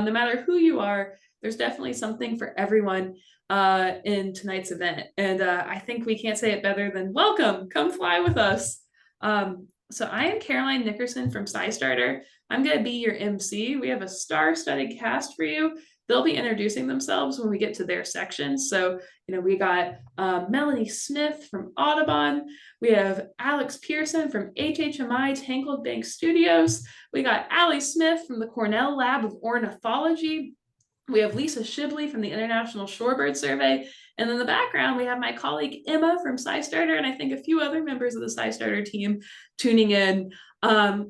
No matter who you are, there's definitely something for everyone in tonight's event. And I think we can't say it better than welcome, come fly with us. So I am Caroline Nickerson from SciStarter. I'm going to be your MC. We have a star-studded cast for you. They'll be introducing themselves when we get to their sections. So, we got Melanie Smith from Audubon. We have Alex Pearson from HHMI Tangled Bank Studios. We got Allie Smith from the Cornell Lab of Ornithology. We have Lisa Shibley from the International Shorebird Survey. And in the background, we have my colleague Emma from SciStarter, and I think a few other members of the SciStarter team tuning in.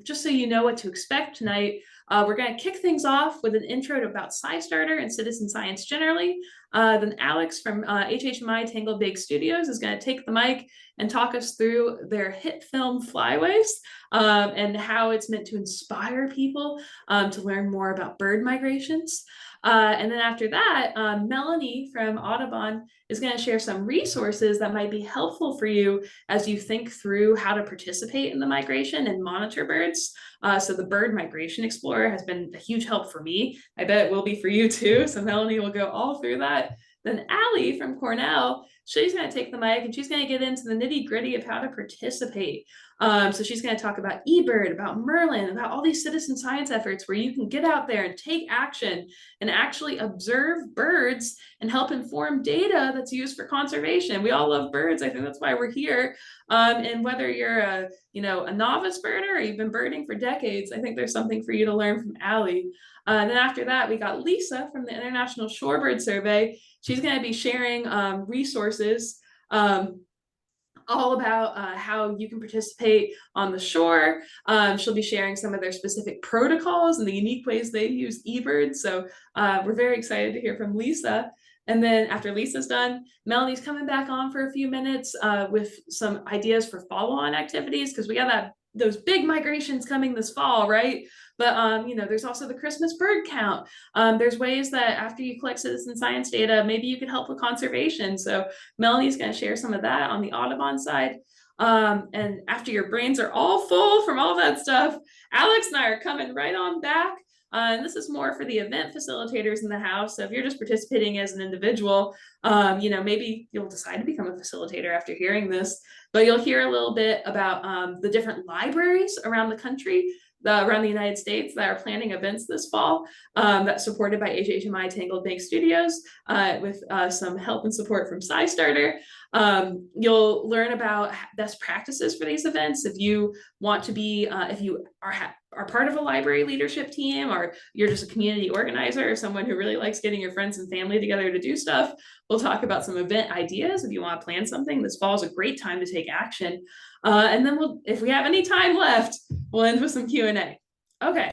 Just so you know what to expect tonight, we're going to kick things off with an intro about SciStarter and citizen science generally. Then Alex from HHMI Tangled Bank Studios is going to take the mic and talk us through their hit film Flyways and how it's meant to inspire people to learn more about bird migrations. And then after that, Melanie from Audubon is going to share some resources that might be helpful for you as you think through how to participate in the migration and monitor birds. So the Bird Migration Explorer has been a huge help for me. I bet it will be for you too. So Melanie will go all through that. Then Allie from Cornell, she's going to take the mic and she's going to get into the nitty gritty of how to participate. So she's going to talk about eBird, about Merlin, about all these citizen science efforts where you can get out there and take action and actually observe birds and help inform data that's used for conservation. We all love birds. I think that's why we're here. And whether you're a novice birder or you've been birding for decades, I think there's something for you to learn from Allie. Then after that, we got Lisa from the International Shorebird Survey. She's going to be sharing resources all about how you can participate on the shore. She'll be sharing some of their specific protocols and the unique ways they use eBird. So we're very excited to hear from Lisa. And then after Lisa's done, Melanie's coming back on for a few minutes with some ideas for follow-on activities, because we got those big migrations coming this fall, right? But there's also the Christmas bird count. There's ways that after you collect citizen science data, maybe you can help with conservation. So Melanie's going to share some of that on the Audubon side. And after your brains are all full from all that stuff, Alex and I are coming right on back. And this is more for the event facilitators in the house. So if you're just participating as an individual, maybe you'll decide to become a facilitator after hearing this, but you'll hear a little bit about the different libraries around the country, around the United States, that are planning events this fall, that's supported by HHMI Tangled Bank Studios with some help and support from SciStarter. You'll learn about best practices for these events. If you want to be, if you are part of a library leadership team, or you're just a community organizer or someone who really likes getting your friends and family together to do stuff, we'll talk about some event ideas. If you want to plan something, this fall is a great time to take action. And then if we have any time left, we'll end with some Q&A. Okay.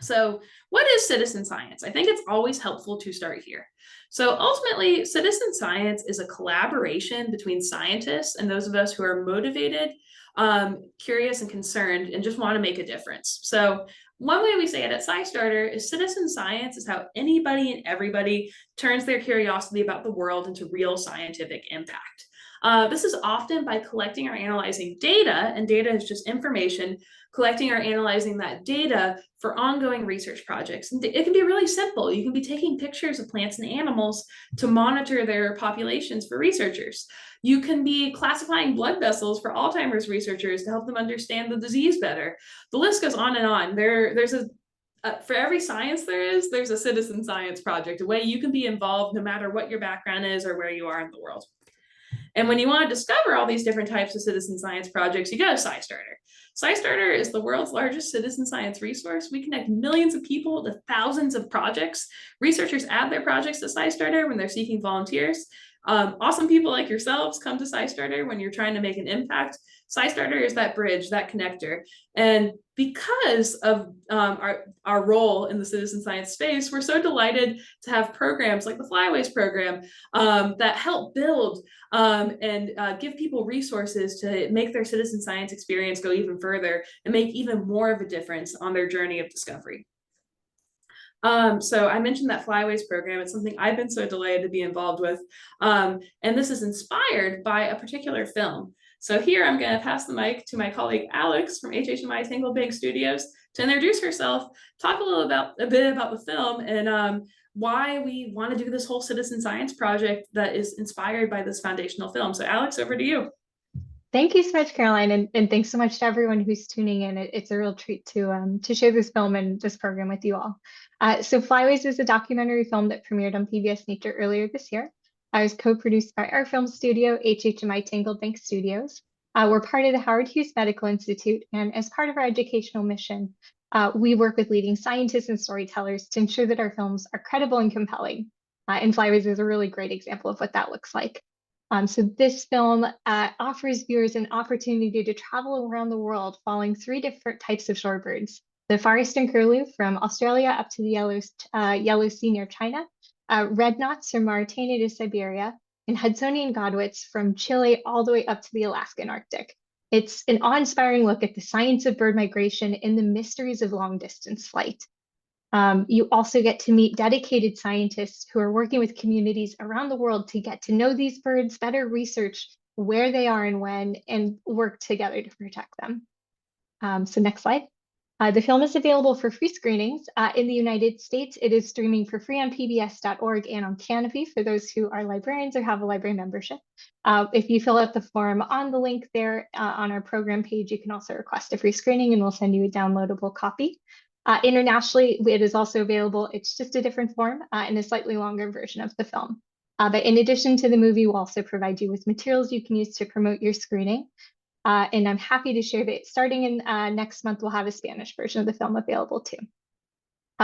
So what is citizen science? I think it's always helpful to start here. So ultimately, citizen science is a collaboration between scientists and those of us who are motivated, curious and concerned, and just want to make a difference. So one way we say it at SciStarter is citizen science is how anybody and everybody turns their curiosity about the world into real scientific impact. This is often by collecting or analyzing data, and data is just information, collecting or analyzing that data for ongoing research projects. And it can be really simple. You can be taking pictures of plants and animals to monitor their populations for researchers. You can be classifying blood vessels for Alzheimer's researchers to help them understand the disease better. The list goes on and on. For every science there's a citizen science project, a way you can be involved no matter what your background is or where you are in the world. And when you want to discover all these different types of citizen science projects, you go to SciStarter. SciStarter is the world's largest citizen science resource. We connect millions of people to thousands of projects. Researchers add their projects to SciStarter when they're seeking volunteers. Awesome people like yourselves come to SciStarter when you're trying to make an impact. SciStarter is that bridge, that connector. And because of our role in the citizen science space, we're so delighted to have programs like the Flyways program that help build and give people resources to make their citizen science experience go even further and make even more of a difference on their journey of discovery. So I mentioned that Flyways program. It's something I've been so delighted to be involved with. And this is inspired by a particular film. So here I'm going to pass the mic to my colleague Alex from HHMI Tangled Bank Studios to introduce herself, talk a bit about the film and why we want to do this whole citizen science project that is inspired by this foundational film. So Alex, over to you. Thank you so much, Caroline, and thanks so much to everyone who's tuning in. It's a real treat to share this film and this program with you all. So Flyways is a documentary film that premiered on PBS Nature earlier this year. I was co-produced by our film studio, HHMI Tangled Bank Studios. We're part of the Howard Hughes Medical Institute, and as part of our educational mission, we work with leading scientists and storytellers to ensure that our films are credible and compelling. And Flyways is a really great example of what that looks like. So this film offers viewers an opportunity to travel around the world following 3 different types of shorebirds: the Far Eastern Curlew from Australia up to the Yellow Sea near China, red knots from Mauritania to Siberia, and Hudsonian Godwits from Chile all the way up to the Alaskan Arctic. It's an awe-inspiring look at the science of bird migration and the mysteries of long-distance flight. You also get to meet dedicated scientists who are working with communities around the world to get to know these birds, better research where they are and when, and work together to protect them. So next slide. The film is available for free screenings. In the United States, it is streaming for free on pbs.org and on Canopy for those who are librarians or have a library membership. If you fill out the form on the link there on our program page, you can also request a free screening and we'll send you a downloadable copy. Internationally, it is also available. It's just a different form and a slightly longer version of the film. But in addition to the movie, we'll also provide you with materials you can use to promote your screening. And I'm happy to share that starting in next month, we'll have a Spanish version of the film available too.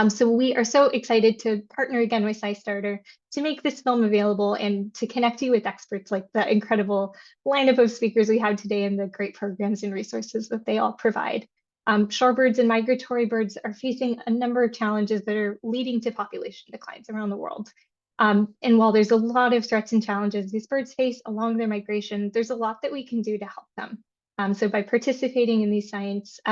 So we are so excited to partner again with SciStarter to make this film available and to connect you with experts like the incredible lineup of speakers we have today and the great programs and resources that they all provide. Shorebirds and migratory birds are facing a number of challenges that are leading to population declines around the world. And while there's a lot of threats and challenges these birds face along their migration, there's a lot that we can do to help them. So by participating in these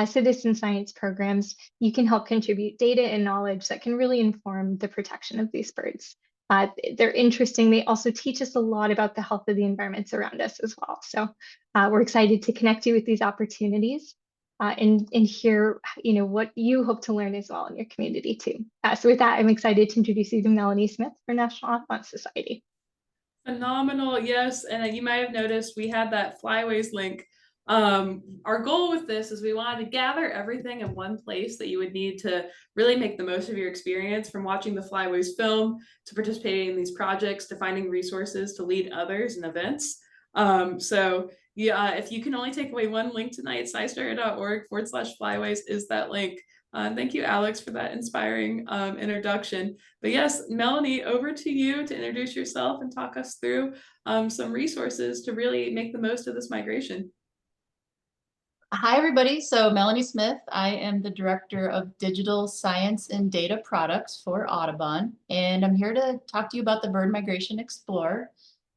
citizen science programs, you can help contribute data and knowledge that can really inform the protection of these birds. They're interesting. They also teach us a lot about the health of the environments around us as well. So we're excited to connect you with these opportunities. And hear what you hope to learn as well in your community too. So with that, I'm excited to introduce you to Melanie Smith for National Audubon Society. Phenomenal, yes. And you might have noticed we had that Flyways link. Our goal with this is we wanted to gather everything in one place that you would need to really make the most of your experience, from watching the Flyways film to participating in these projects to finding resources to lead others in events. So yeah, if you can only take away one link tonight, SciStarter.org/flyways is that link. Thank you, Alex, for that inspiring introduction. But yes, Melanie, over to you to introduce yourself and talk us through some resources to really make the most of this migration. Hi, everybody. So Melanie Smith, I am the Director of Digital Science and Data Products for Audubon, and I'm here to talk to you about the Bird Migration Explorer.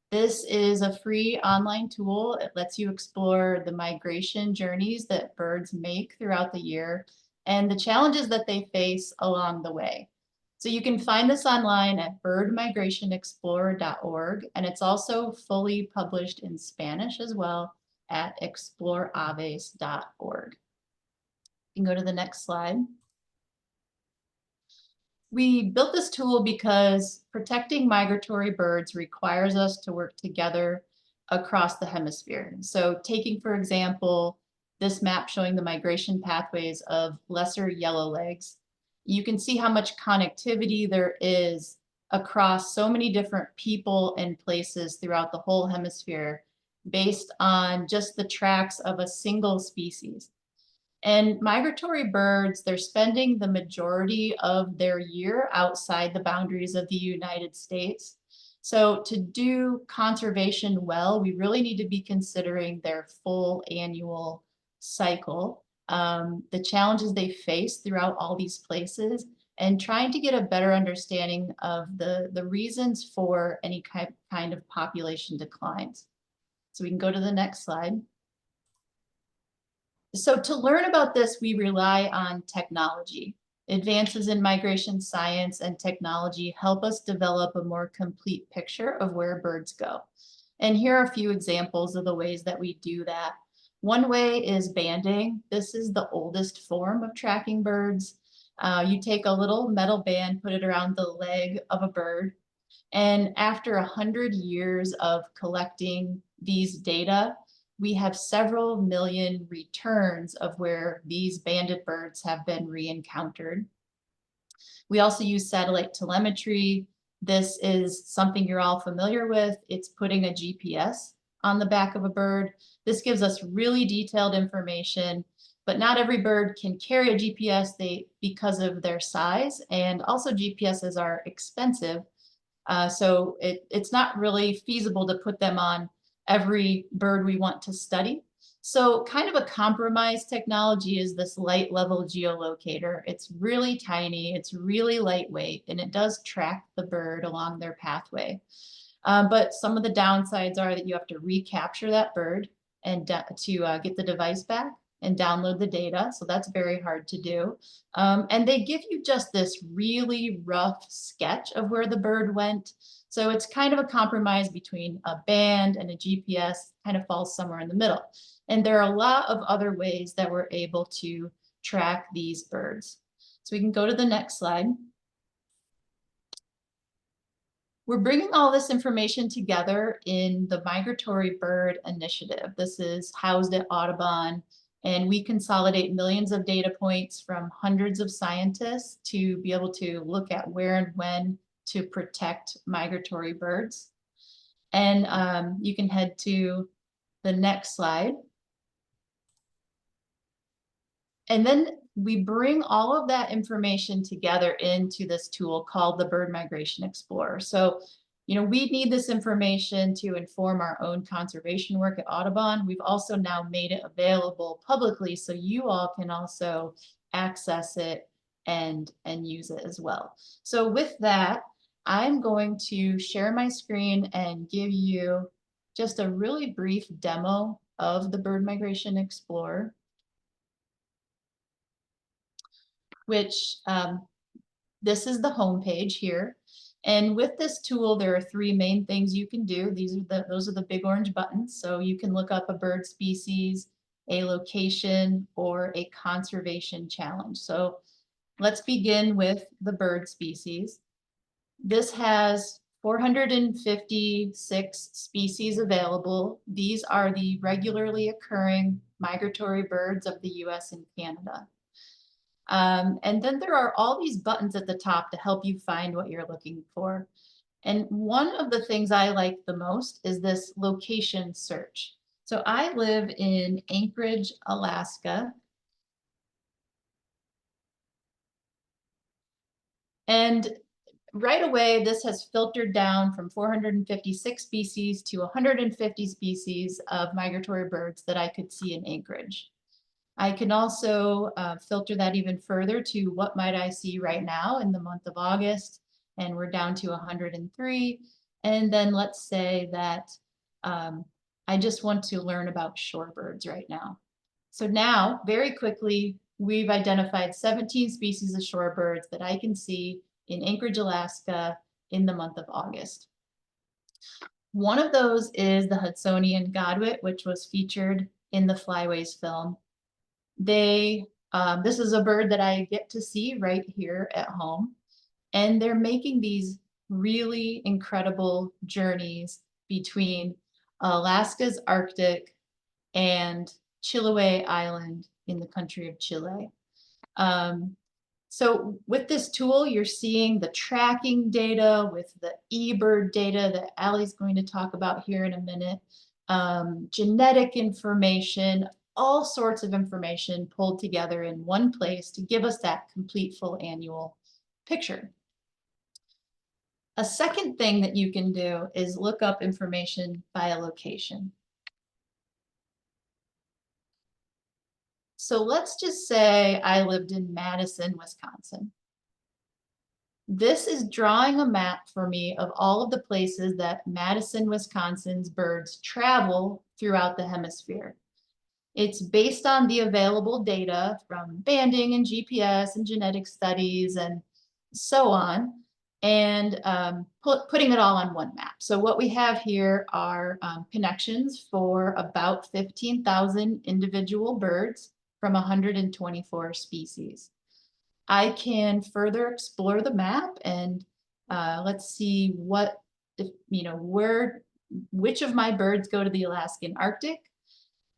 This is a free online tool. It lets you explore the migration journeys that birds make throughout the year and the challenges that they face along the way. So you can find this online at birdmigrationexplorer.org, and it's also fully published in Spanish as well at exploraves.org. You can go to the next slide. We built this tool because protecting migratory birds requires us to work together across the hemisphere. So taking, for example, this map showing the migration pathways of lesser yellowlegs, you can see how much connectivity there is across so many different people and places throughout the whole hemisphere based on just the tracks of a single species. And migratory birds, they're spending the majority of their year outside the boundaries of the United States. So to do conservation well, we really need to be considering their full annual cycle, the challenges they face throughout all these places, and trying to get a better understanding of the reasons for any kind of population declines. So we can go to the next slide. So to learn about this, we rely on technology. Advances in migration science and technology help us develop a more complete picture of where birds go. And here are a few examples of the ways that we do that. One way is banding. This is the oldest form of tracking birds. You take a little metal band, put it around the leg of a bird, and after 100 years of collecting these data, we have several million returns of where these banded birds have been re-encountered. We also use satellite telemetry. This is something you're all familiar with. It's putting a GPS on the back of a bird. This gives us really detailed information, but not every bird can carry a GPS because of their size, and also GPSs are expensive. So it's not really feasible to put them on every bird we want to study. So kind of a compromise technology is this light level geolocator. It's really tiny, it's really lightweight, and it does track the bird along their pathway. But some of the downsides are that you have to recapture that bird and to get the device back and download the data. So that's very hard to do. And they give you just this really rough sketch of where the bird went. So it's kind of a compromise between a band and a GPS, kind of falls somewhere in the middle. And there are a lot of other ways that we're able to track these birds. So we can go to the next slide. We're bringing all this information together in the Migratory Bird Initiative. This is housed at Audubon, and we consolidate millions of data points from hundreds of scientists to be able to look at where and when to protect migratory birds. And you can head to the next slide. And then we bring all of that information together into this tool called the Bird Migration Explorer. So, you know, we need this information to inform our own conservation work at Audubon. We've also now made it available publicly, so you all can also access it and use it as well. So with that, I'm going to share my screen and give you just a really brief demo of the Bird Migration Explorer, which this is the home page here. And with this tool, there are three main things you can do. Those are the big orange buttons. So you can look up a bird species, a location, or a conservation challenge. So let's begin with the bird species. This has 456 species available. These are the regularly occurring migratory birds of the US and Canada. And then there are all these buttons at the top to help you find what you're looking for. And one of the things I like the most is this location search. So I live in Anchorage, Alaska. And right away, this has filtered down from 456 species to 150 species of migratory birds that I could see in Anchorage. I can also filter that even further to what might I see right now in the month of August, and we're down to 103. And then let's say that I just want to learn about shorebirds right now. So now, very quickly, we've identified 17 species of shorebirds that I can see in Anchorage, Alaska in the month of August. One of those is the Hudsonian Godwit, which was featured in the Flyways film. This is a bird that I get to see right here at home, and they're making these really incredible journeys between Alaska's Arctic and Chiloé Island in the country of Chile. So with this tool, you're seeing the tracking data with the eBird data that Allie's going to talk about here in a minute, genetic information, all sorts of information pulled together in one place to give us that complete full annual picture. A second thing that you can do is look up information by a location. So let's just say I lived in Madison, Wisconsin. This is drawing a map for me of all of the places that Madison, Wisconsin's birds travel throughout the hemisphere. It's based on the available data from banding and GPS and genetic studies and so on. and putting it all on one map. So what we have here are connections for about 15,000 individual birds from 124 species. I can further explore the map and let's see what, which of my birds go to the Alaskan Arctic.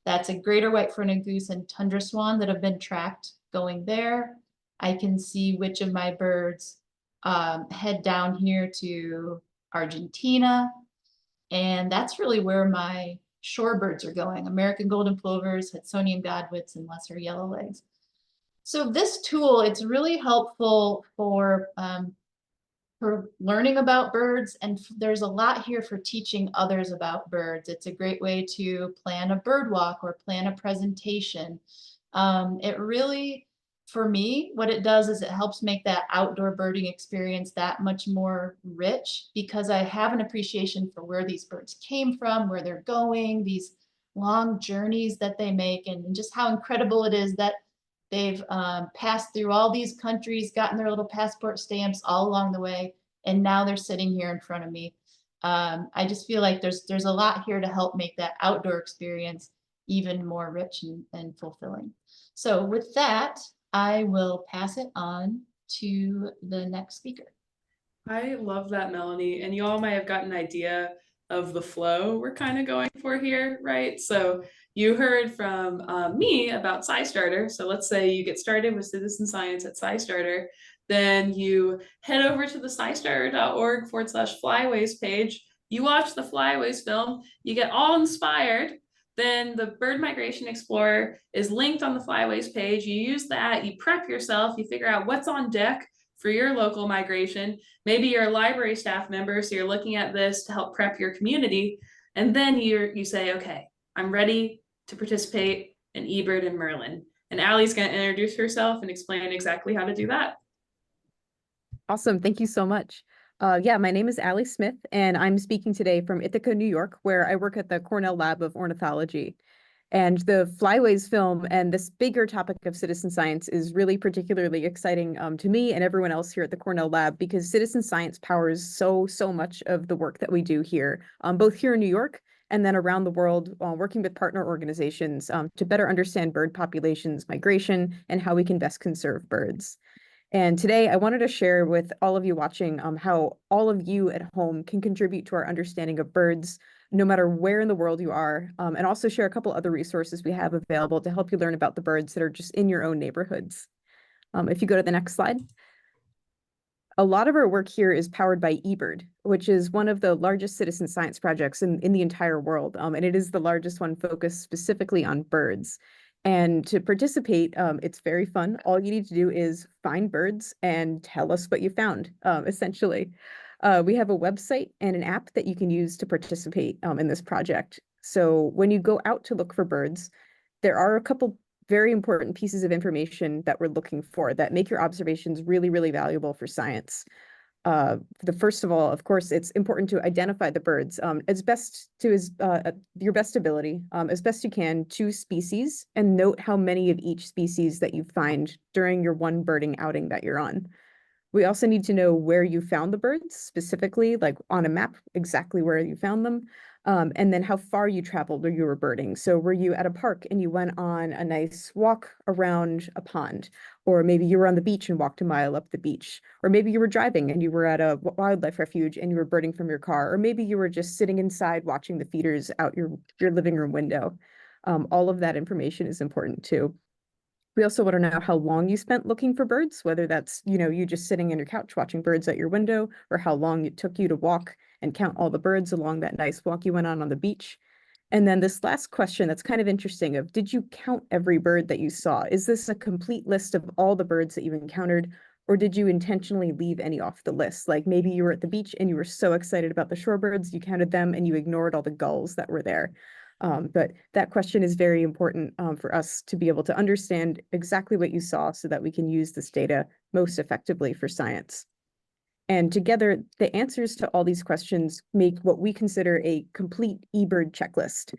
That's a greater white-fronted goose and tundra swan that have been tracked going there. I can see which of my birds head down here to Argentina. And that's really where my shorebirds are going: American golden plovers, Hudsonian Godwits, and lesser yellowlegs. So this tool, it's really helpful for learning about birds, and there's a lot here for teaching others about birds. It's a great way to plan a bird walk or plan a presentation. It really, for me, what it does is it helps make that outdoor birding experience that much more rich, because I have an appreciation for where these birds came from, where they're going, these long journeys that they make, and just how incredible it is that they've passed through all these countries, gotten their little passport stamps all along the way, and now they're sitting here in front of me. I just feel like there's a lot here to help make that outdoor experience even more rich and fulfilling. So with that, I will pass it on to the next speaker. I love that, Melanie. And you all might have gotten an idea of the flow we're kind of going for here, right? So you heard from me about SciStarter. So let's say you get started with citizen science at SciStarter, then you head over to the SciStarter.org/Flyways page. You watch the Flyways film, you get all inspired. Then the Bird Migration Explorer is linked on the Flyways page. You use that, you prep yourself, you figure out what's on deck for your local migration. Maybe you're a library staff member, so you're looking at this to help prep your community. And then you say, okay, I'm ready to participate in eBird and Merlin. And Allie's going to introduce herself and explain exactly how to do that. Awesome. Thank you so much. Yeah, my name is Allie Smith, and I'm speaking today from Ithaca, New York, where I work at the Cornell Lab of Ornithology. And the Flyways film and this bigger topic of citizen science is really particularly exciting to me and everyone else here at the Cornell Lab, because citizen science powers so much of the work that we do here, both here in New York and then around the world, working with partner organizations to better understand bird populations, migration, and how we can best conserve birds. And today I wanted to share with all of you watching how all of you at home can contribute to our understanding of birds, no matter where in the world you are, and also share a couple other resources we have available to help you learn about the birds that are just in your own neighborhoods. If you go to the next slide. A lot of our work here is powered by eBird, which is one of the largest citizen science projects in the entire world, and it is the largest one focused specifically on birds. And to participate, it's very fun. All you need to do is find birds and tell us what you found, essentially. We have a website and an app that you can use to participate in this project. So when you go out to look for birds, there are a couple very important pieces of information that we're looking for that make your observations really valuable for science. The first of all, of course, it's important to identify the birds your best ability, as best you can, choose species and note how many of each species that you find during your one birding outing that you're on. We also need to know where you found the birds, specifically, like on a map, exactly where you found them, and then how far you traveled or you were birding. So were you at a park and you went on a nice walk around a pond? Or maybe you were on the beach and walked a mile up the beach. Or maybe you were driving and you were at a wildlife refuge and you were birding from your car. Or maybe you were just sitting inside watching the feeders out your living room window. All of that information is important too. We also want to know how long you spent looking for birds, whether that's, you just sitting on your couch watching birds at your window, or how long it took you to walk and count all the birds along that nice walk you went on the beach. And then this last question that's kind of interesting of, did you count every bird that you saw? Is this a complete list of all the birds that you've encountered, or did you intentionally leave any off the list? Like maybe you were at the beach and you were so excited about the shorebirds, you counted them and you ignored all the gulls that were there. But that question is very important for us to be able to understand exactly what you saw so that we can use this data most effectively for science. And together, the answers to all these questions make what we consider a complete eBird checklist.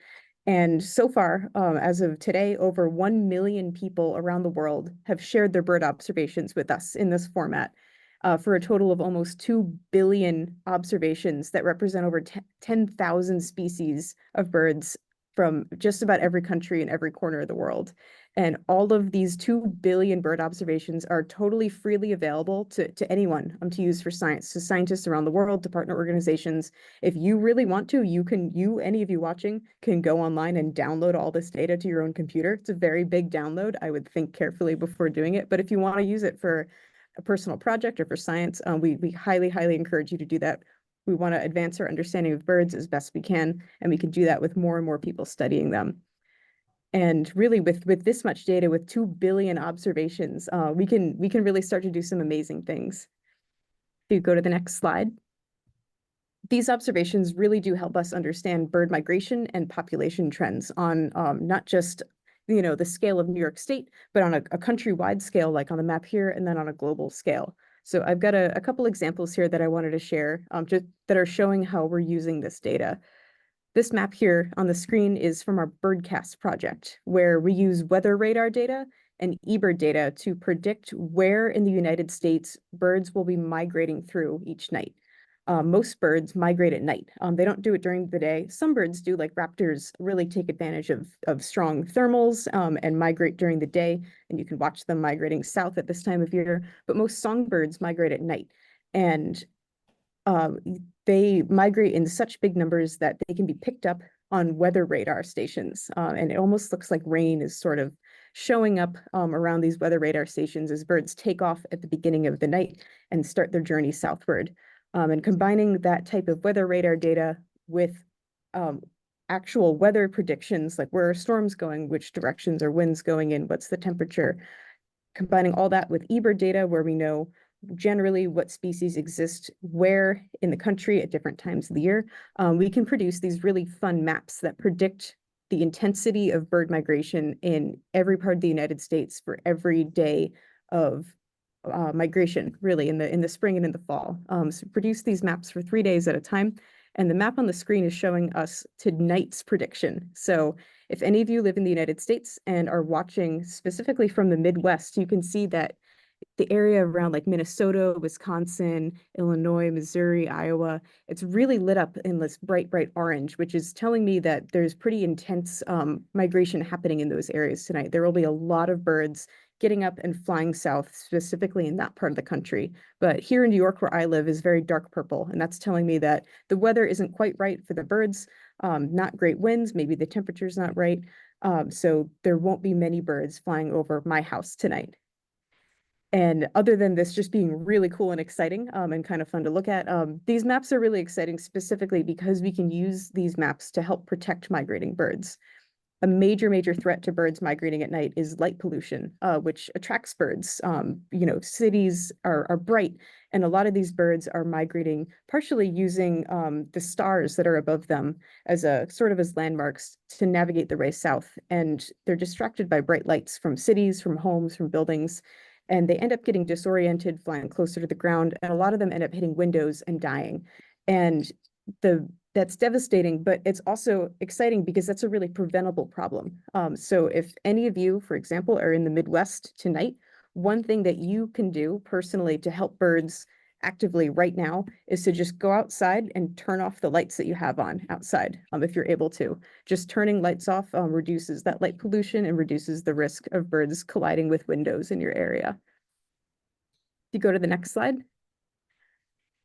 And so far, as of today, over 1 million people around the world have shared their bird observations with us in this format. for a total of almost 2 billion observations that represent over 10,000 species of birds from just about every country and every corner of the world. And all of these 2 billion bird observations are totally freely available to anyone to use for science, to scientists around the world, to partner organizations. If you really want to, any of you watching, can go online and download all this data to your own computer. It's a very big download. I would think carefully before doing it. But if you want to use it for a personal project or for science, we highly, highly encourage you to do that. We want to advance our understanding of birds as best we can, and we can do that with more and more people studying them. And really, with this much data, with 2 billion observations, we can really start to do some amazing things. If you go to the next slide. These observations really do help us understand bird migration and population trends on not just the scale of New York State, but on a countrywide scale, like on the map here, and then on a global scale. So I've got a couple examples here that I wanted to share, just that are showing how we're using this data. This map here on the screen is from our Birdcast project, where we use weather radar data and eBird data to predict where in the United States birds will be migrating through each night. Most birds migrate at night. They don't do it during the day. Some birds do, like raptors, really take advantage of strong thermals and migrate during the day, and you can watch them migrating south at this time of year. But most songbirds migrate at night, and they migrate in such big numbers that they can be picked up on weather radar stations. And it almost looks like rain is sort of showing up around these weather radar stations as birds take off at the beginning of the night and start their journey southward. And combining that type of weather radar data with actual weather predictions, like where are storms going, which directions are winds going in, what's the temperature, combining all that with eBird data, where we know generally what species exist where in the country at different times of the year, we can produce these really fun maps that predict the intensity of bird migration in every part of the United States for every day of migration, really, in the spring and in the fall. So produce these maps for 3 days at a time. And the map on the screen is showing us tonight's prediction. So if any of you live in the United States and are watching specifically from the Midwest, you can see that the area around like Minnesota, Wisconsin, Illinois, Missouri, Iowa, it's really lit up in this bright, bright orange, which is telling me that there's pretty intense migration happening in those areas tonight. There will be a lot of birds getting up and flying south, specifically in that part of the country. But here in New York, where I live, is very dark purple, and that's telling me that the weather isn't quite right for the birds, not great winds, maybe the temperature's not right. So there won't be many birds flying over my house tonight. And other than this just being really cool and exciting and kind of fun to look at, these maps are really exciting specifically because we can use these maps to help protect migrating birds. A major, major threat to birds migrating at night is light pollution, which attracts birds. Cities are bright, and a lot of these birds are migrating partially using the stars that are above them as as landmarks to navigate the way south. And they're distracted by bright lights from cities, from homes, from buildings, and they end up getting disoriented, flying closer to the ground, and a lot of them end up hitting windows and dying. And that's devastating, but it's also exciting because that's a really preventable problem. So if any of you, for example, are in the Midwest tonight, one thing that you can do personally to help birds actively right now is to just go outside and turn off the lights that you have on outside, if you're able to. Just turning lights off reduces that light pollution and reduces the risk of birds colliding with windows in your area. If you go to the next slide.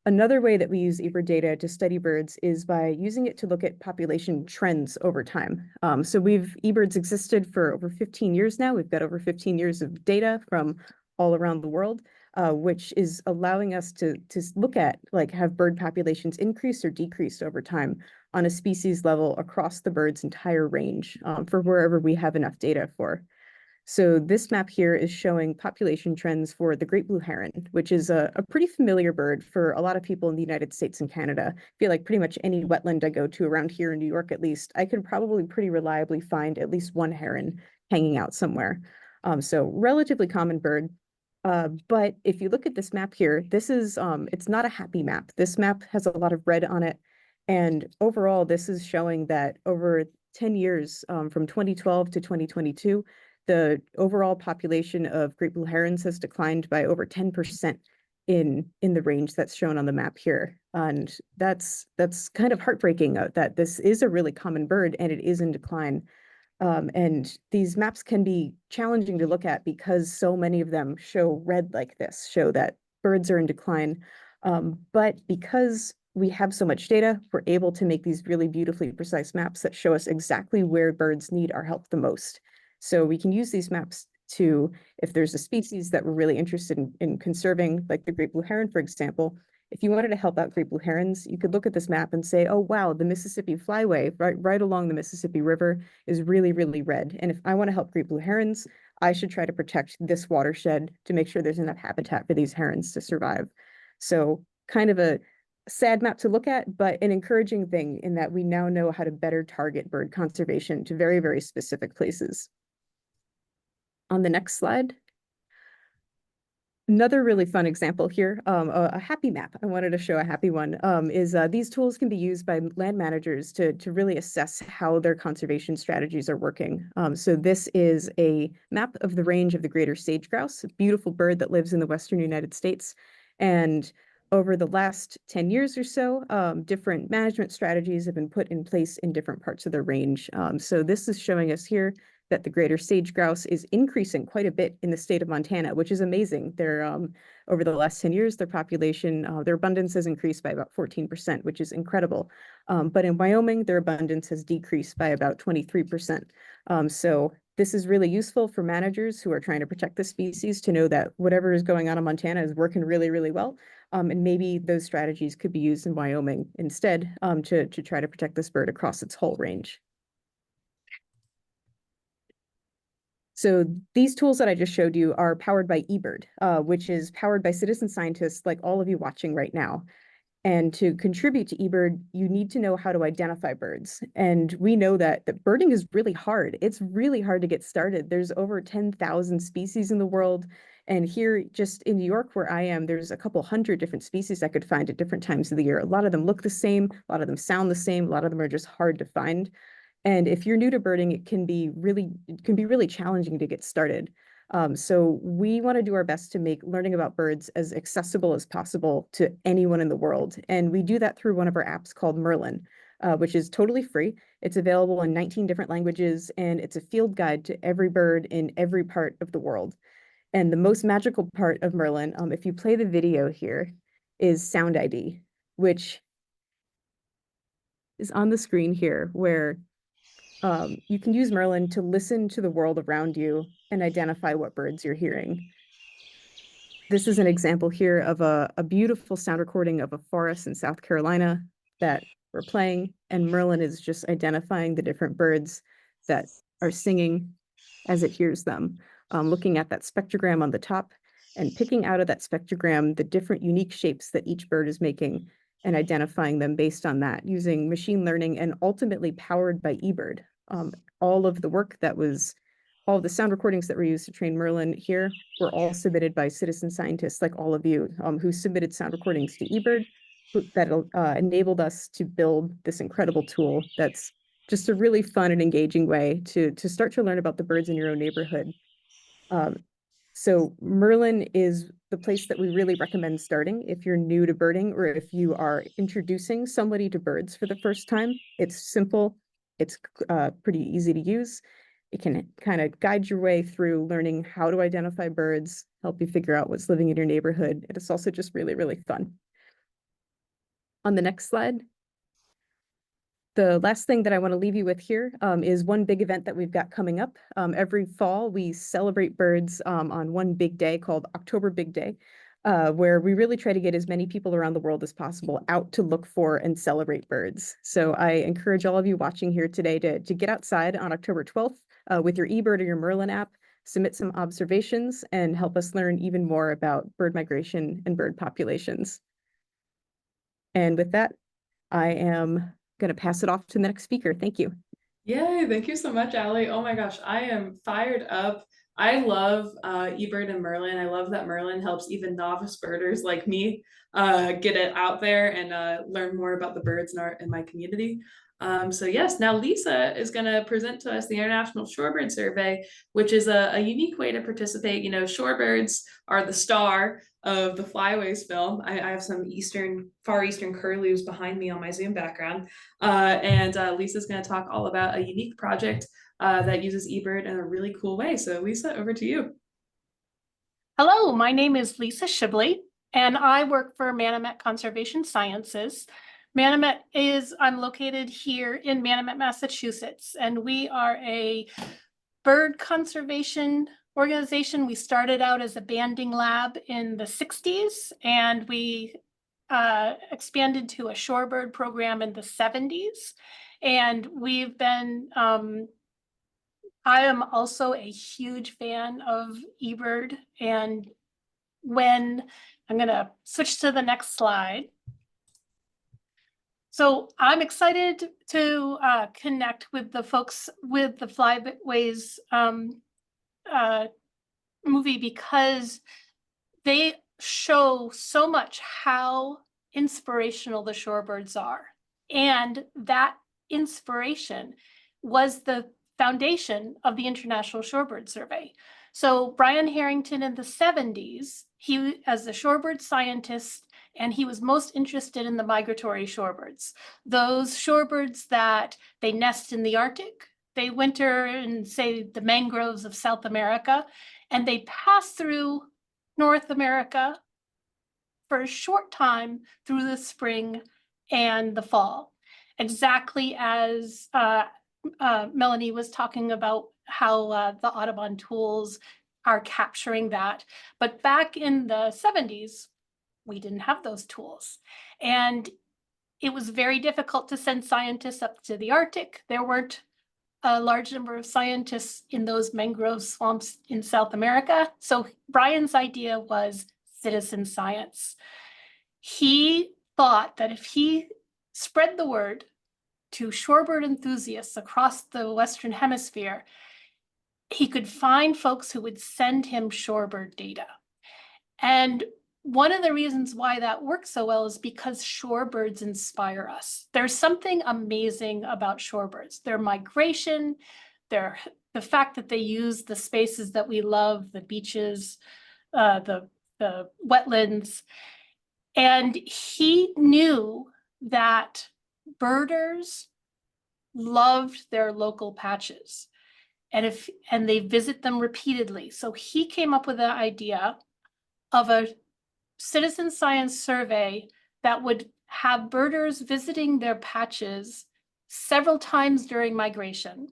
Another way that we use eBird data to study birds is by using it to look at population trends over time. So eBirds existed for over 15 years now. We've got over 15 years of data from all around the world, which is allowing us to look at, like, have bird populations increased or decreased over time on a species level across the bird's entire range for wherever we have enough data for. So this map here is showing population trends for the great blue heron, which is a pretty familiar bird for a lot of people in the United States and Canada. I feel like pretty much any wetland I go to around here in New York, at least, I could probably pretty reliably find at least one heron hanging out somewhere. So relatively common bird. But if you look at this map here, this is, it's not a happy map. This map has a lot of red on it. And overall, this is showing that over 10 years, from 2012 to 2022, the overall population of great blue herons has declined by over 10% in the range that's shown on the map here. And that's kind of heartbreaking that this is a really common bird and it is in decline. And these maps can be challenging to look at because so many of them show red like this, show that birds are in decline. But because we have so much data, we're able to make these really beautifully precise maps that show us exactly where birds need our help the most. So we can use these maps to, if there's a species that we're really interested in conserving, like the great blue heron, for example, if you wanted to help out great blue herons, you could look at this map and say, oh, wow, the Mississippi flyway right along the Mississippi River is really, really red. And if I want to help great blue herons, I should try to protect this watershed to make sure there's enough habitat for these herons to survive. So kind of a sad map to look at, but an encouraging thing in that we now know how to better target bird conservation to very, very specific places. On the next slide. Another really fun example here, a happy map. I wanted to show a happy one, is these tools can be used by land managers to really assess how their conservation strategies are working. So this is a map of the range of the greater sage grouse, a beautiful bird that lives in the Western United States. And over the last 10 years or so, different management strategies have been put in place in different parts of the range. So this is showing us here that the greater sage grouse is increasing quite a bit in the state of Montana, which is amazing. They're over the last 10 years, their population, their abundance has increased by about 14%, which is incredible. But in Wyoming, their abundance has decreased by about 23%. So this is really useful for managers who are trying to protect the species to know that whatever is going on in Montana is working really, really well. And maybe those strategies could be used in Wyoming instead to try to protect this bird across its whole range. So these tools that I just showed you are powered by eBird, which is powered by citizen scientists like all of you watching right now. And to contribute to eBird, you need to know how to identify birds. And we know that birding is really hard. It's really hard to get started. There's over 10,000 species in the world. And here, just in New York, where I am, there's a couple hundred different species I could find at different times of the year. A lot of them look the same. A lot of them sound the same. A lot of them are just hard to find. And if you're new to birding, it can be really challenging to get started. So we want to do our best to make learning about birds as accessible as possible to anyone in the world. And we do that through one of our apps called Merlin, which is totally free. It's available in 19 different languages, and it's a field guide to every bird in every part of the world. And the most magical part of Merlin, if you play the video here, is Sound ID, which is on the screen here, where you can use Merlin to listen to the world around you and identify what birds you're hearing. This is an example here of a beautiful sound recording of a forest in South Carolina that we're playing, and Merlin is just identifying the different birds that are singing as it hears them, looking at that spectrogram on the top and picking out of that spectrogram the different unique shapes that each bird is making and identifying them based on that using machine learning and ultimately powered by eBird. All of the sound recordings that were used to train Merlin here were all submitted by citizen scientists like all of you who submitted sound recordings to eBird that enabled us to build this incredible tool that's just a really fun and engaging way to start to learn about the birds in your own neighborhood. So Merlin is the place that we really recommend starting if you're new to birding or if you are introducing somebody to birds for the first time. It's simple, it's pretty easy to use. It can kind of guide your way through learning how to identify birds, help you figure out what's living in your neighborhood. And it's also just really, really fun. On the next slide. The last thing that I want to leave you with here is one big event that we've got coming up. Every fall, we celebrate birds on one big day called October Big Day, where we really try to get as many people around the world as possible out to look for and celebrate birds. So I encourage all of you watching here today to get outside on October 12th with your eBird or your Merlin app, submit some observations, and help us learn even more about bird migration and bird populations. And with that, I am going to pass it off to the next speaker. Thank you. Yay, thank you so much, Allie. Oh my gosh, I am fired up. I love eBird and Merlin. I love that Merlin helps even novice birders like me get it out there and learn more about the birds in my community. So yes, now Lisa is going to present to us the International Shorebird Survey, which is a unique way to participate. You know, shorebirds are the star of the Flyways film. I have some Far Eastern Curlews behind me on my Zoom background. And Lisa's going to talk all about a unique project that uses eBird in a really cool way. So Lisa, over to you. Hello, my name is Lisa Shibley, and I work for Manomet Conservation Sciences. I'm located here in Manomet, Massachusetts, and we are a bird conservation organization. We started out as a banding lab in the 60s, and we expanded to a shorebird program in the 70s. And we've been I am also a huge fan of eBird, and when I'm going to switch to the next slide. So I'm excited to connect with the folks with the Flyways movie, because they show so much how inspirational the shorebirds are. And that inspiration was the foundation of the International Shorebird Survey. So Brian Harrington in the 70s, he as a shorebird scientist, and he was most interested in the migratory shorebirds. Those shorebirds that they nest in the Arctic, they winter in, say, the mangroves of South America, and they pass through North America for a short time through the spring and the fall. Exactly as Melanie was talking about how the Audubon tools are capturing that. But back in the 70s, we didn't have those tools. And it was very difficult to send scientists up to the Arctic. There weren't a large number of scientists in those mangrove swamps in South America. So Brian's idea was citizen science. He thought that if he spread the word to shorebird enthusiasts across the Western Hemisphere, he could find folks who would send him shorebird data. And one of the reasons why that works so well is because shorebirds inspire us. There's something amazing about shorebirds. Their migration, the fact that they use the spaces that we love, the beaches, the wetlands. And he knew that birders loved their local patches, and they visit them repeatedly. So he came up with the idea of a citizen science survey that would have birders visiting their patches several times during migration,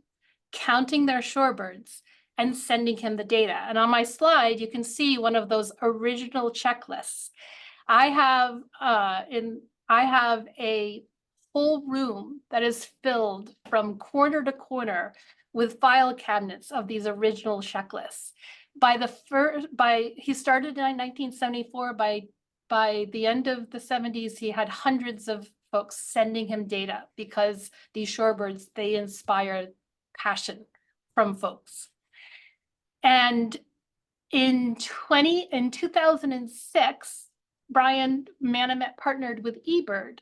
counting their shorebirds, and sending him the data. And on my slide, you can see one of those original checklists. I have a whole room that is filled from corner to corner with file cabinets of these original checklists. He started in 1974. By the end of the 70s, he had hundreds of folks sending him data, because these shorebirds, they inspire passion from folks. And in 2006, Brian Manomet partnered with eBird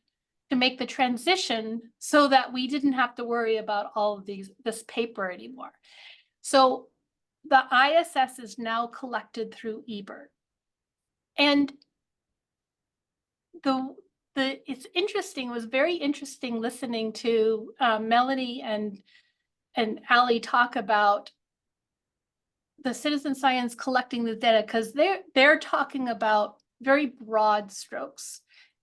to make the transition so that we didn't have to worry about all of this paper anymore. So the ISS is now collected through eBird. And it's interesting, it was very interesting listening to Melanie and Ali talk about the citizen science collecting the data, because they're talking about very broad strokes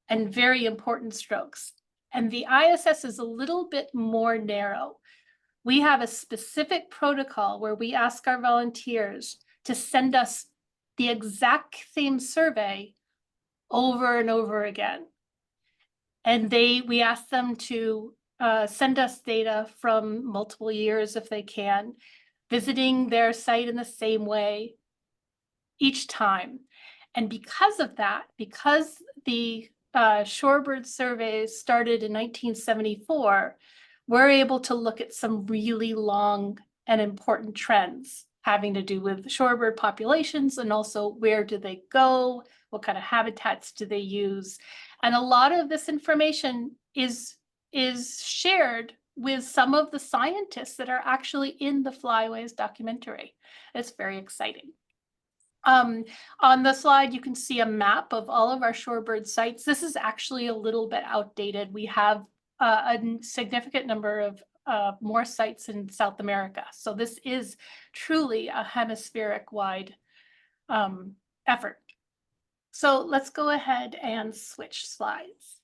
and very important strokes. And the ISS is a little bit more narrow. We have a specific protocol where we ask our volunteers to send us the exact same survey over and over again. And we ask them to send us data from multiple years if they can, visiting their site in the same way each time. And because of that, because the shorebird survey started in 1974, we're able to look at some really long and important trends having to do with shorebird populations, and also where do they go, what kind of habitats do they use. And a lot of this information is shared with some of the scientists that are actually in the Flyways documentary. It's very exciting. On the slide, you can see a map of all of our shorebird sites. This is actually a little bit outdated. We have a significant number of more sites in South America. So this is truly a hemispheric wide effort. So let's go ahead and switch slides.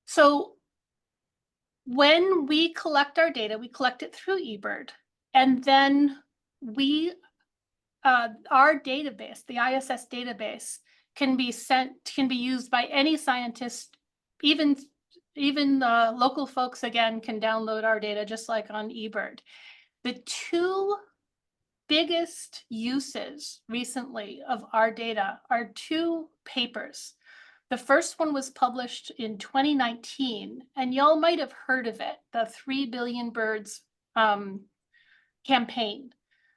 So when we collect our data, we collect it through eBird, and then we our database, the ISS database, can be used by any scientist, even local folks, again, can download our data just like on eBird. The two biggest uses recently of our data are two papers. The first one was published in 2019, and y'all might have heard of it, the 3 Billion Birds campaign.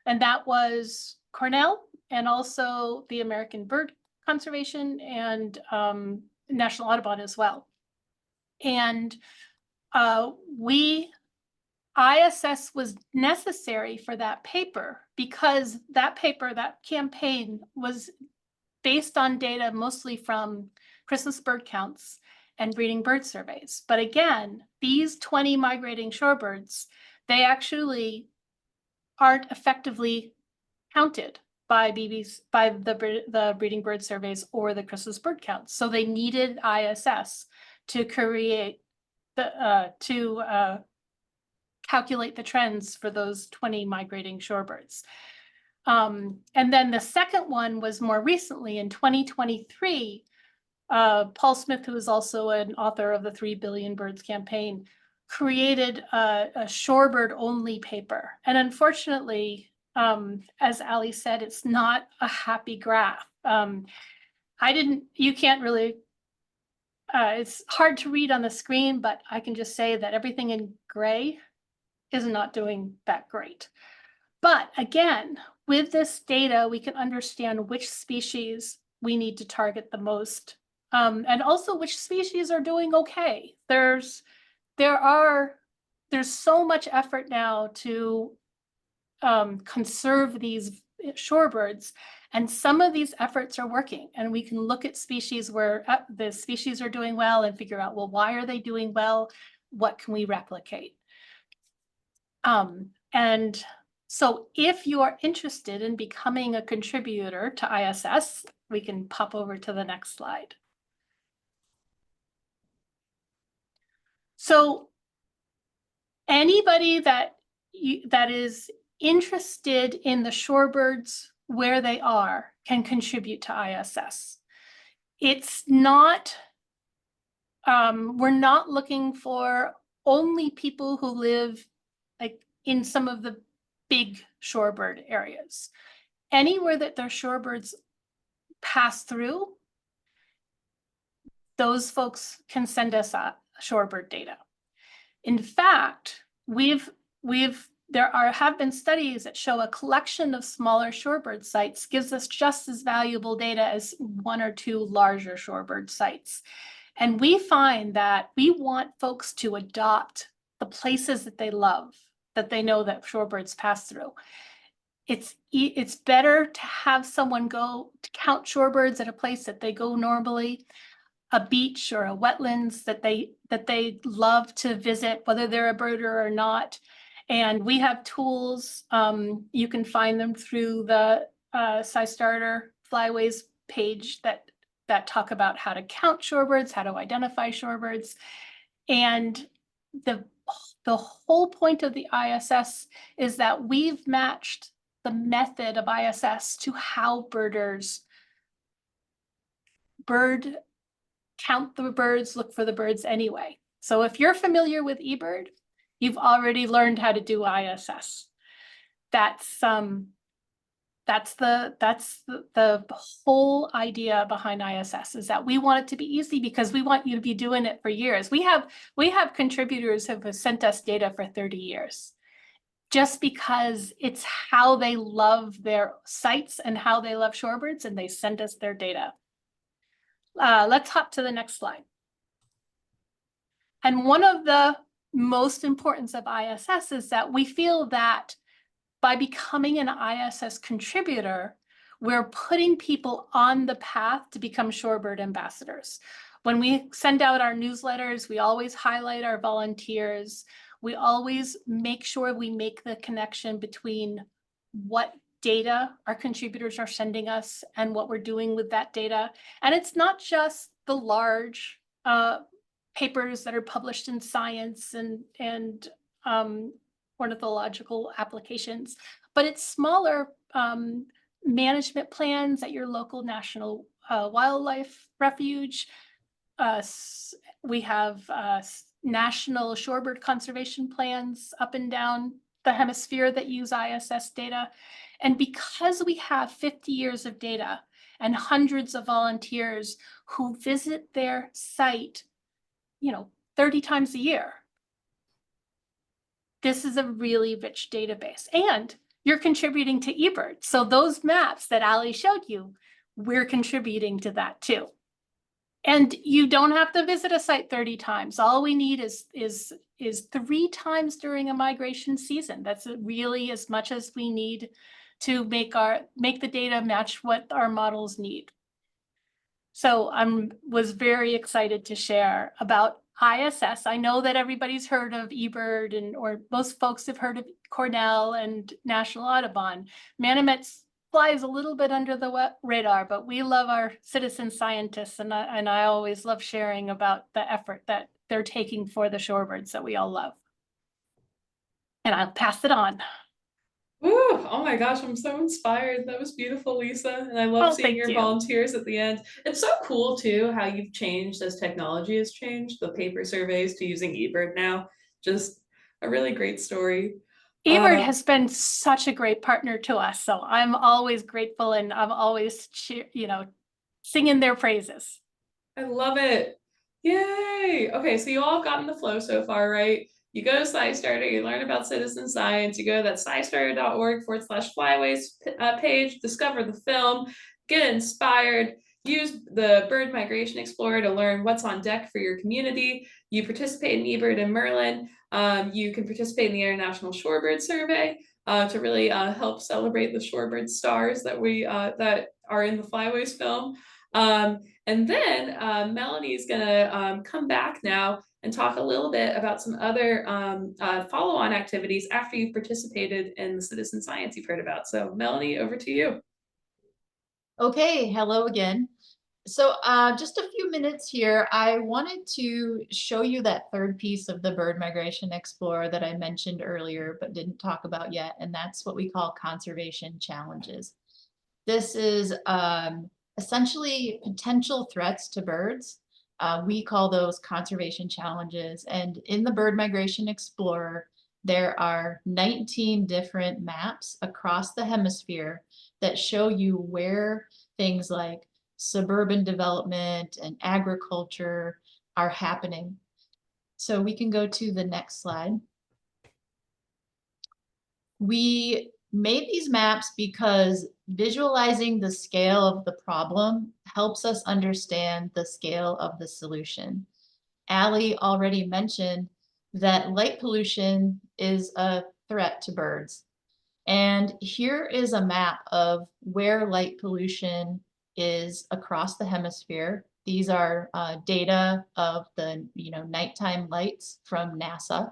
And that was Cornell and also the American Bird Conservation and National Audubon as well. And ISS was necessary for that paper because that campaign was based on data mostly from Christmas bird counts and breeding bird surveys. But again, these 20 migrating shorebirds, they actually aren't effectively counted by the breeding bird surveys or the Christmas bird counts. So they needed ISS to create calculate the trends for those 20 migrating shorebirds. And then the second one was more recently in 2023. Paul Smith, who is also an author of the 3 Billion Birds campaign, created a shorebird only paper. And unfortunately, as Ali said, it's not a happy graph. You can't really, it's hard to read on the screen, but I can just say that everything in gray is not doing that great. But again, with this data, we can understand which species we need to target the most, and also which species are doing okay. There's so much effort now to conserve these shorebirds, and some of these efforts are working, and we can look at species where the species are doing well and figure out, well, why are they doing well? What can we replicate? And so if you are interested in becoming a contributor to ISS, we can pop over to the next slide. So anybody that is interested in the shorebirds where they are can contribute to ISS. It's not, we're not looking for only people who live like in some of the big shorebird areas. Anywhere that their shorebirds pass through, those folks can send us shorebird data. In fact, there have been studies that show a collection of smaller shorebird sites gives us just as valuable data as 1 or 2 larger shorebird sites. And we find that we want folks to adopt the places that they love, that they know that shorebirds pass through. It's better to have someone go to count shorebirds at a place that they go normally, a beach or a wetlands that they love to visit, whether they're a birder or not. And we have tools. You can find them through the SciStarter Flyways page that talk about how to count shorebirds, how to identify shorebirds. And the whole point of the ISS is that we've matched the method of ISS to how birders count the birds, look for the birds anyway. So if you're familiar with eBird, you've already learned how to do ISS. That's the whole idea behind ISS, is that we want it to be easy because we want you to be doing it for years. We have contributors who have sent us data for 30 years, just because it's how they love their sites and how they love shorebirds, and they send us their data. Let's hop to the next slide. And one of the most importance of ISS is that we feel that by becoming an ISS contributor, we're putting people on the path to become shorebird ambassadors. When we send out our newsletters, we always highlight our volunteers. We always make sure we make the connection between what data our contributors are sending us and what we're doing with that data. And it's not just the large papers that are published in science and ornithological applications, but it's smaller management plans at your local national wildlife refuge. We have national shorebird conservation plans up and down the hemisphere that use ISS data. And because we have 50 years of data and hundreds of volunteers who visit their site, 30 times a year, this is a really rich database. And you're contributing to eBird. So those maps that Ali showed you, we're contributing to that too. And you don't have to visit a site 30 times. All we need is 3 times during a migration season. That's really as much as we need to make the data match what our models need. So was very excited to share about ISS. I know that everybody's heard of eBird or most folks have heard of Cornell and National Audubon. Manomet's flies a little bit under the radar, but we love our citizen scientists, and I always love sharing about the effort that they're taking for the shorebirds that we all love. And I'll pass it on. Ooh, oh my gosh, I'm so inspired. That was beautiful, Lisa. And I love seeing your volunteers at the end. It's so cool too how you've changed as technology has changed, the paper surveys to using eBird now. Just a really great story. eBird has been such a great partner to us, so I'm always grateful, and I'm always singing their praises. I love it. Yay! Okay, so you all got in the flow so far, right? You go to SciStarter, you learn about citizen science, you go to that SciStarter.org/Flyways page, discover the film, get inspired, use the Bird Migration Explorer to learn what's on deck for your community. You participate in eBird and Merlin. You can participate in the International Shorebird Survey to really help celebrate the shorebird stars that that are in the Flyways film. And then Melanie's gonna come back now and talk a little bit about some other follow-on activities after you've participated in the citizen science you've heard about. So Melanie, over to you. Okay, hello again. So just a few minutes here, I wanted to show you that third piece of the Bird Migration Explorer that I mentioned earlier, but didn't talk about yet, and that's what we call conservation challenges. This is essentially potential threats to birds. We call those conservation challenges. And in the Bird Migration Explorer, there are 19 different maps across the hemisphere that show you where things like suburban development and agriculture are happening. So we can go to the next slide. We made these maps because visualizing the scale of the problem helps us understand the scale of the solution. Ali already mentioned that light pollution is a threat to birds. And here is a map of where light pollution is across the hemisphere. These are data of the nighttime lights from NASA.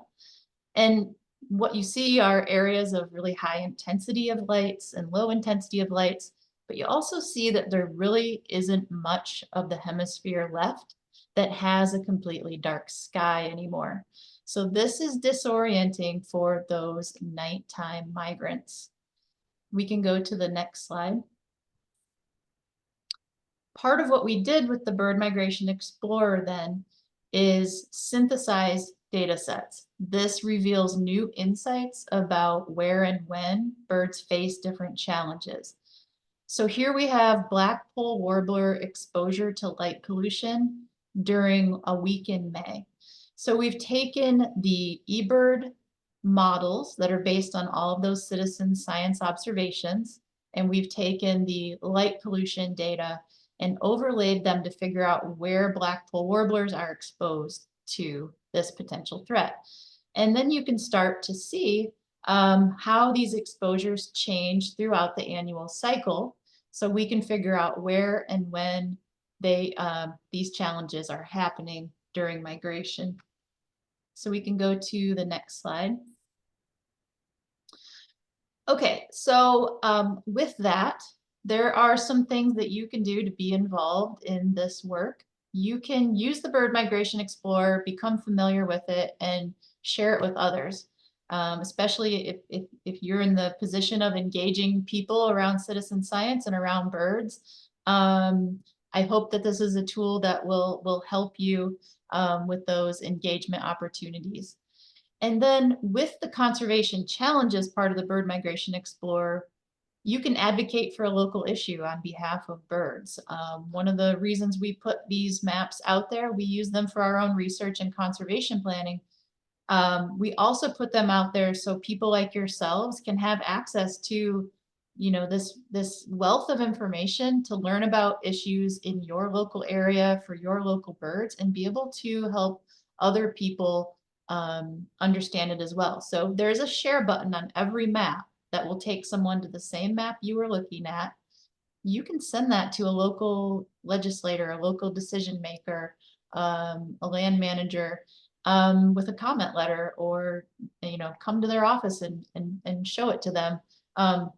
And what you see are areas of really high intensity of lights and low intensity of lights, but you also see that there really isn't much of the hemisphere left that has a completely dark sky anymore. So this is disorienting for those nighttime migrants. We can go to the next slide. Part of what we did with the Bird Migration Explorer then is synthesize data sets. This reveals new insights about where and when birds face different challenges. So here we have blackpoll warbler exposure to light pollution during a week in May. So we've taken the eBird models that are based on all of those citizen science observations, and we've taken the light pollution data and overlaid them to figure out where blackpoll warblers are exposed to this potential threat. And then you can start to see how these exposures change throughout the annual cycle. So we can figure out where and when these challenges are happening during migration. So we can go to the next slide. Okay, so with that, there are some things that you can do to be involved in this work. You can use the Bird Migration Explorer, become familiar with it, and share it with others, especially if you're in the position of engaging people around citizen science and around birds. I hope that this is a tool that will help you with those engagement opportunities. And then with the conservation challenges part of the Bird Migration Explorer, you can advocate for a local issue on behalf of birds. One of the reasons we put these maps out there, we use them for our own research and conservation planning. We also put them out there so people like yourselves can have access to, this wealth of information to learn about issues in your local area for your local birds and be able to help other people understand it as well. So there's a share button on every map that will take someone to the same map you were looking at. You can send that to a local legislator, a local decision maker, a land manager with a comment letter, or come to their office and show it to them.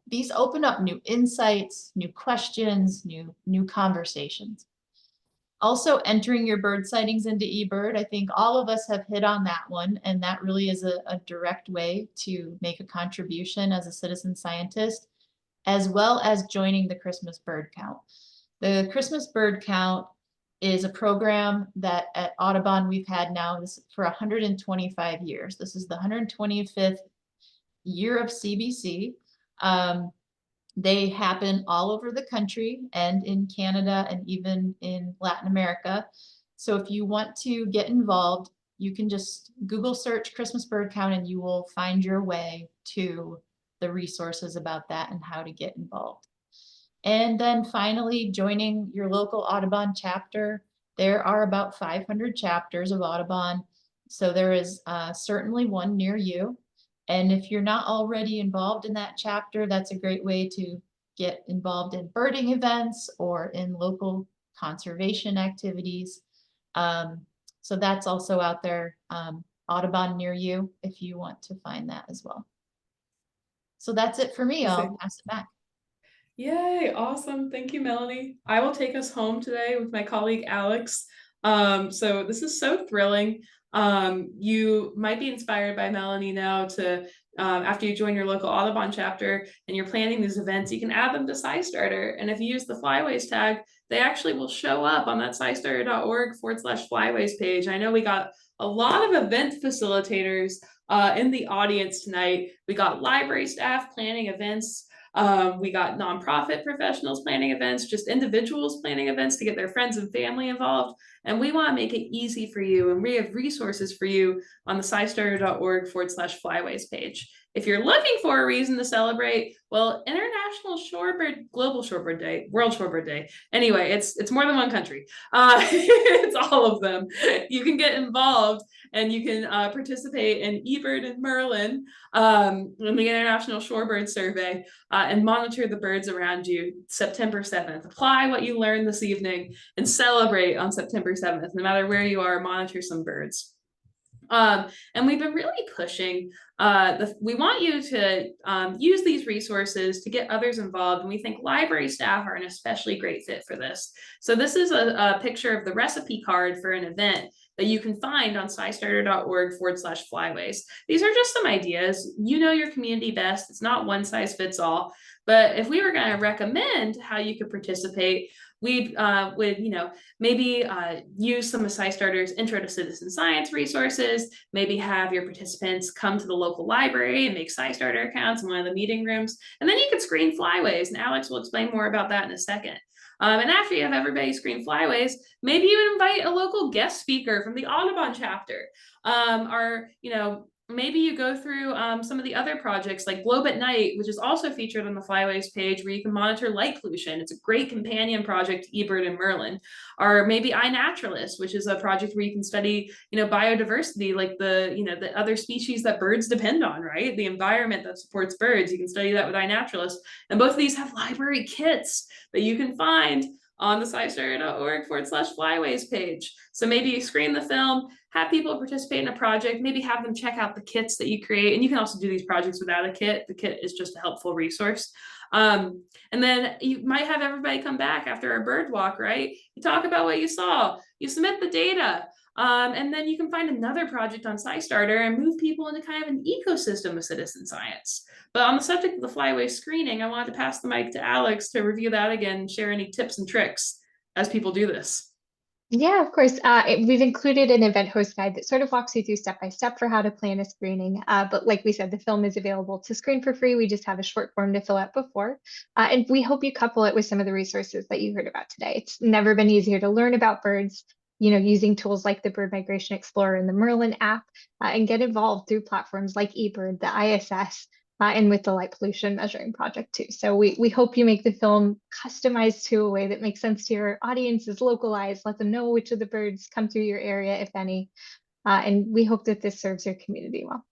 These open up new insights, new questions, new conversations. Also, entering your bird sightings into eBird, I think all of us have hit on that one, and that really is a direct way to make a contribution as a citizen scientist, as well as joining the Christmas bird count. The Christmas bird count is a program that at Audubon we've had now for 125 years. This is the 125th year of CBC. They happen all over the country and in Canada and even in Latin America. So if you want to get involved, you can just Google search Christmas bird count and you will find your way to the resources about that and how to get involved. And then finally, joining your local Audubon chapter. There are about 500 chapters of Audubon. So there is certainly one near you. And if you're not already involved in that chapter, that's a great way to get involved in birding events or in local conservation activities. So that's also out there, Audubon near you, if you want to find that as well. So that's it for me. I'll pass it back. Yay, awesome. Thank you, Melanie. I will take us home today with my colleague, Alex. So this is so thrilling. You might be inspired by Melanie now to, after you join your local Audubon chapter and you're planning these events, you can add them to SciStarter. And if you use the Flyways tag, they actually will show up on that SciStarter.org/Flyways page. I know we got a lot of event facilitators in the audience tonight. We got library staff planning events. We got nonprofit professionals planning events, just individuals planning events to get their friends and family involved. And we want to make it easy for you. And we have resources for you on the SciStarter.org/Flyways page. If you're looking for a reason to celebrate, well, International Shorebird, Global Shorebird Day, World Shorebird Day. Anyway, it's more than one country. It's all of them. You can get involved and you can participate in eBird and Merlin in the International Shorebird Survey and monitor the birds around you September 7th. Apply what you learned this evening and celebrate on September 7th. No matter where you are, monitor some birds. And we've been really pushing, we want you to use these resources to get others involved. And we think library staff are an especially great fit for this. So this is a picture of the recipe card for an event that you can find on SciStarter.org/Flyways. These are just some ideas. You know your community best. It's not one size fits all. But if we were going to recommend how you could participate, we would, maybe use some of SciStarter's Intro to Citizen Science resources, maybe have your participants come to the local library and make SciStarter accounts in one of the meeting rooms, and then you could screen Flyways, and Alex will explain more about that in a second. And after you have everybody screen Flyways, maybe you invite a local guest speaker from the Audubon chapter. Our maybe you go through some of the other projects like Globe at Night, which is also featured on the Flyways page, where you can monitor light pollution. It's a great companion project to eBird and Merlin. Or maybe iNaturalist, which is a project where you can study, biodiversity, like the other species that birds depend on, right? The environment that supports birds. You can study that with iNaturalist. And both of these have library kits that you can find on the SciStarter.org/Flyways page. So maybe you screen the film, have people participate in a project, maybe have them check out the kits that you create. And you can also do these projects without a kit. The kit is just a helpful resource. And then you might have everybody come back after a bird walk, right? You talk about what you saw, you submit the data, and then you can find another project on SciStarter and move people into kind of an ecosystem of citizen science. But on the subject of the Flyway screening, I wanted to pass the mic to Alex to review that again and share any tips and tricks as people do this. Yeah, of course. We've included an event host guide that sort of walks you through step by step for how to plan a screening. But like we said, the film is available to screen for free. We just have a short form to fill out before. And we hope you couple it with some of the resources that you heard about today. It's never been easier to learn about birds, using tools like the Bird Migration Explorer and the Merlin app, and get involved through platforms like eBird, the ISS, and with the light pollution measuring project too. So we hope you make the film customized to a way that makes sense to your audience, is localized, let them know which of the birds come through your area, if any. And we hope that this serves your community well.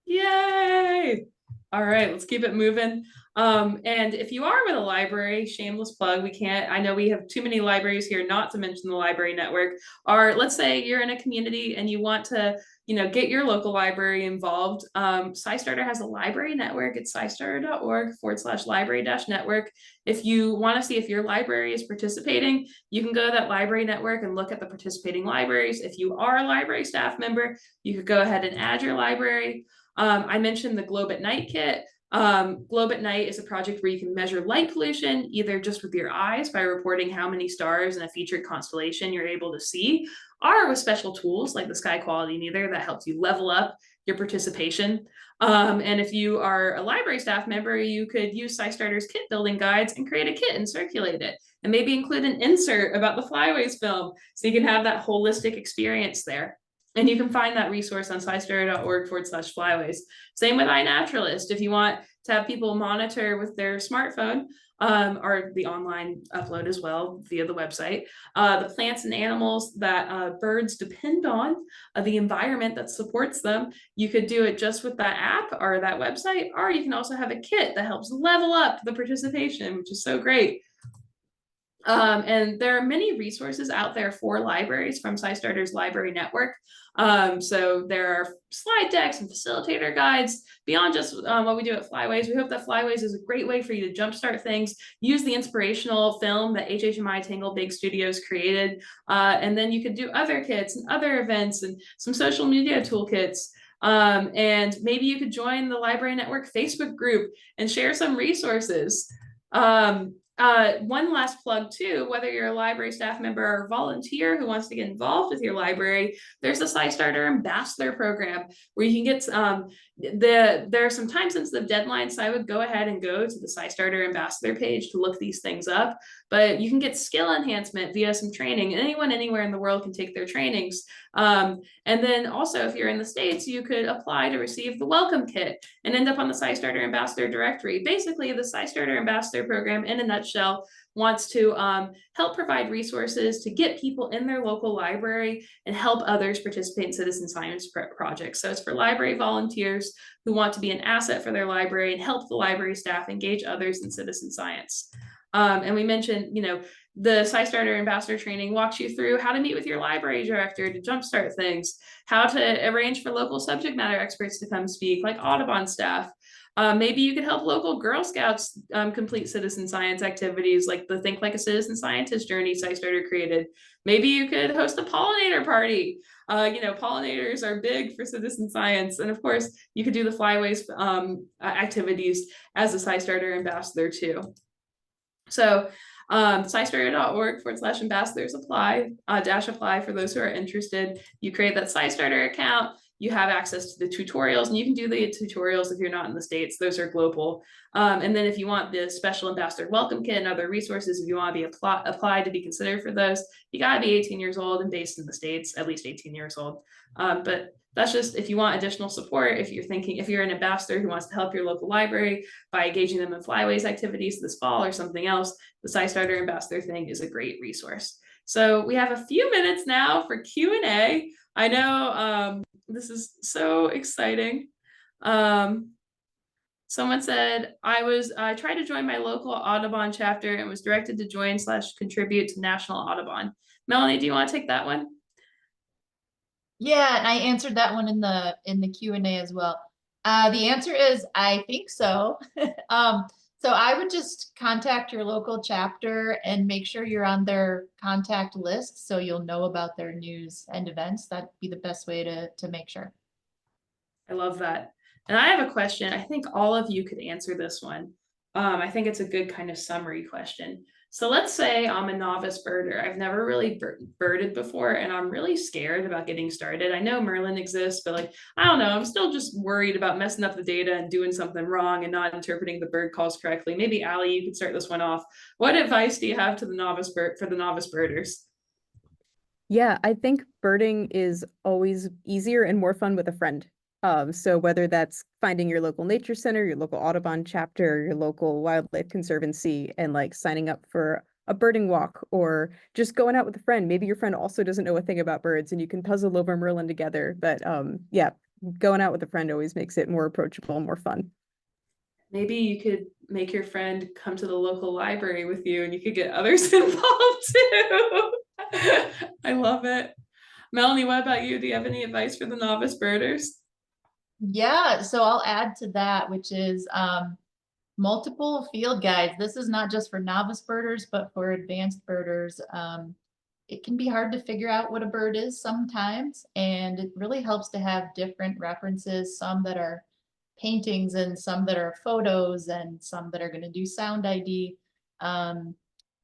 Yay! All right, let's keep it moving. And if you are with a library, shameless plug, I know we have too many libraries here not to mention the library network. Or let's say you're in a community and you want to, get your local library involved. SciStarter has a library network. It's scistarter.org/library-network. If you want to see if your library is participating, you can go to that library network and look at the participating libraries. If you are a library staff member, you could go ahead and add your library. I mentioned the Globe at Night kit. Globe at Night is a project where you can measure light pollution, either just with your eyes by reporting how many stars in a featured constellation you're able to see, or with special tools like the Sky Quality Meter that helps you level up your participation. And if you are a library staff member, you could use SciStarter's kit building guides and create a kit and circulate it, and maybe include an insert about the Flyways film so you can have that holistic experience there. And you can find that resource on scistarter.org/Flyways. Same with iNaturalist. If you want to have people monitor with their smartphone, or the online upload as well via the website, the plants and animals that birds depend on, the environment that supports them, you could do it just with that app or that website, or you can also have a kit that helps level up the participation, which is so great. And there are many resources out there for libraries from SciStarter's library network. So there are slide decks and facilitator guides beyond just what we do at Flyways. We hope that Flyways is a great way for you to jumpstart things, use the inspirational film that HHMI Tangled Bank Studios created, and then you could do other kits and other events and some social media toolkits. And maybe you could join the Library Network Facebook group and share some resources. One last plug too, whether you're a library staff member or volunteer who wants to get involved with your library, there's a SciStarter Ambassador program where you can get there are some time sensitive deadlines, so I would go ahead and go to the SciStarter Ambassador page to look these things up. But you can get skill enhancement via some training. Anyone anywhere in the world can take their trainings. And then also, if you're in the States, you could apply to receive the welcome kit and end up on the SciStarter Ambassador directory. Basically, the SciStarter Ambassador program, in a nutshell, wants to help provide resources to get people in their local library and help others participate in citizen science projects. So it's for library volunteers who want to be an asset for their library and help the library staff engage others in citizen science. And we mentioned, the SciStarter Ambassador training walks you through how to meet with your library director to jumpstart things, how to arrange for local subject matter experts to come speak, like Audubon staff. Maybe you could help local Girl Scouts complete citizen science activities like the Think Like a Citizen Scientist journey SciStarter created. Maybe you could host a pollinator party. Pollinators are big for citizen science. And of course, you could do the Flyways activities as a SciStarter ambassador too. So SciStarter.org/ambassadors apply for those who are interested. You create that SciStarter account. you have access to the tutorials, and you can do the tutorials if you're not in the States. Those are global. And then if you want the special ambassador welcome kit and other resources, if you want to be applied to be considered for those, you got to be 18 years old and based in the States, at least 18 years old. But that's just if you want additional support, if you're an ambassador who wants to help your local library by engaging them in Flyways activities this fall or something else, the SciStarter ambassador thing is a great resource. So we have a few minutes now for Q&A. I know this is so exciting. Someone said, I tried to join my local Audubon chapter and was directed to join/contribute to National Audubon. Melanie, do you want to take that one? Yeah, and I answered that one in the Q&A as well. The answer is, I think so. So I would just contact your local chapter and make sure you're on their contact list so you'll know about their news and events. That'd be the best way to make sure. I love that. And I have a question. I think all of you could answer this one. I think it's a good kind of summary question. So let's say I'm a novice birder. I've never really birded before, and I'm really scared about getting started. I know Merlin exists, but like, I don't know, I'm still just worried about messing up the data and doing something wrong and not interpreting the bird calls correctly. Maybe Allie, you could start this one off. What advice do you have to the novice birders? Yeah, I think birding is always easier and more fun with a friend. So whether that's finding your local nature center, your local Audubon chapter, your local wildlife conservancy, and like signing up for a birding walk, or just going out with a friend. Maybe your friend also doesn't know a thing about birds and you can puzzle over Merlin together. But yeah, going out with a friend always makes it more approachable and more fun. Maybe you could make your friend come to the local library with you and you could get others involved too. I love it. Melanie, what about you? Do you have any advice for the novice birders? Yeah, so I'll add to that, which is multiple field guides. This is not just for novice birders, but for advanced birders. It can be hard to figure out what a bird is sometimes, and it really helps to have different references, some that are paintings and some that are photos and some that are going to do sound ID.